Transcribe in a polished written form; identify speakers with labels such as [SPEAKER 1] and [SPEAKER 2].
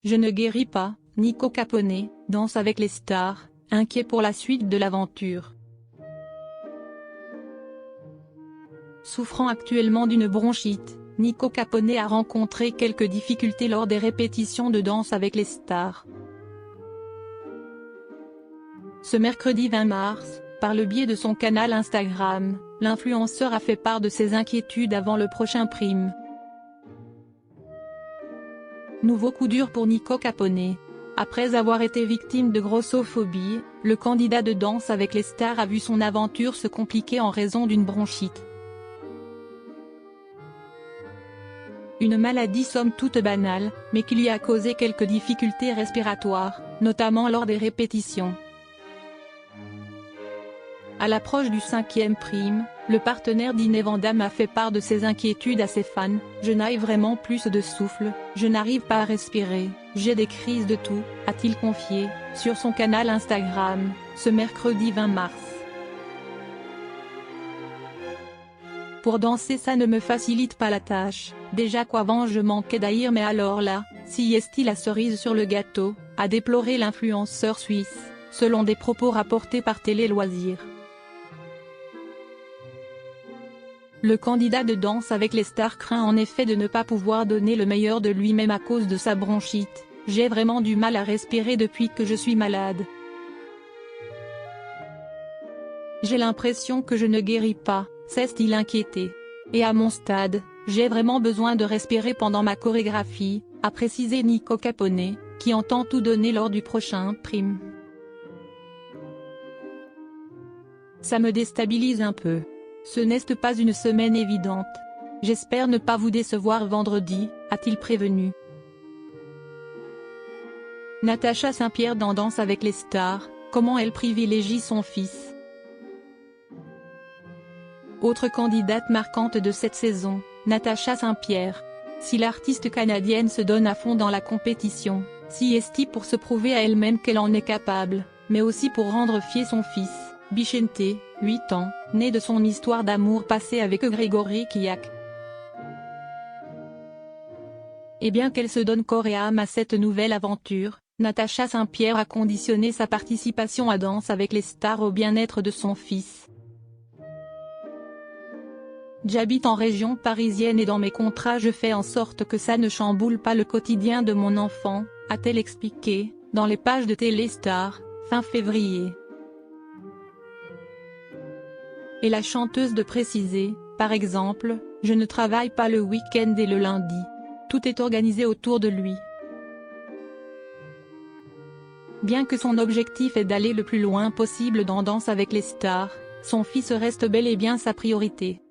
[SPEAKER 1] Je ne guéris pas. Nico Capone, Danse avec les stars, inquiet pour la suite de l'aventure. Souffrant actuellement d'une bronchite, Nico Capone a rencontré quelques difficultés lors des répétitions de Danse avec les stars. Ce mercredi 20 mars, par le biais de son canal Instagram, l'influenceur a fait part de ses inquiétudes avant le prochain prime. Nouveau coup dur pour Nico Capone. Après avoir été victime de grossophobie, le candidat de Danse avec les stars a vu son aventure se compliquer en raison d'une bronchite. Une maladie somme toute banale, mais qui lui a causé quelques difficultés respiratoires, notamment lors des répétitions. À l'approche du 5e prime, le partenaire d'Ine Van Damme a fait part de ses inquiétudes à ses fans. « Je n'ai vraiment plus de souffle, je n'arrive pas à respirer, j'ai des crises de toux », a-t-il confié, sur son canal Instagram, ce mercredi 20 mars. Pour danser ça ne me facilite pas la tâche, déjà qu'avant je manquais d'air mais alors là, si est-il la cerise sur le gâteau, a déploré l'influenceur suisse, selon des propos rapportés par Télé Loisirs. Le candidat de Danse avec les stars craint en effet de ne pas pouvoir donner le meilleur de lui-même à cause de sa bronchite. « J'ai vraiment du mal à respirer depuis que je suis malade. J'ai l'impression que je ne guéris pas », s'est-il inquiété. « Et à mon stade, j'ai vraiment besoin de respirer pendant ma chorégraphie », a précisé Nico Capone, qui entend tout donner lors du prochain prime. « Ça me déstabilise un peu. Ce n'est pas une semaine évidente. J'espère ne pas vous décevoir vendredi », a-t-il prévenu. Natacha Saint-Pierre dans Danse avec les stars, comment elle privilégie son fils. Autre candidate marquante de cette saison, Natacha Saint-Pierre. Si l'artiste canadienne se donne à fond dans la compétition, si est-il pour se prouver à elle-même qu'elle en est capable, mais aussi pour rendre fier son fils, Bichente, 8 ans, né de son histoire d'amour passée avec Grégory Kiak. Et bien qu'elle se donne corps et âme à cette nouvelle aventure, Natacha Saint-Pierre a conditionné sa participation à Danse avec les stars au bien-être de son fils. « J'habite en région parisienne et dans mes contrats je fais en sorte que ça ne chamboule pas le quotidien de mon enfant », a-t-elle expliqué, dans les pages de Téléstar, fin février. Et la chanteuse de préciser, par exemple, « Je ne travaille pas le week-end et le lundi. Tout est organisé autour de lui. » Bien que son objectif est d'aller le plus loin possible dans Danse avec les stars, son fils reste bel et bien sa priorité.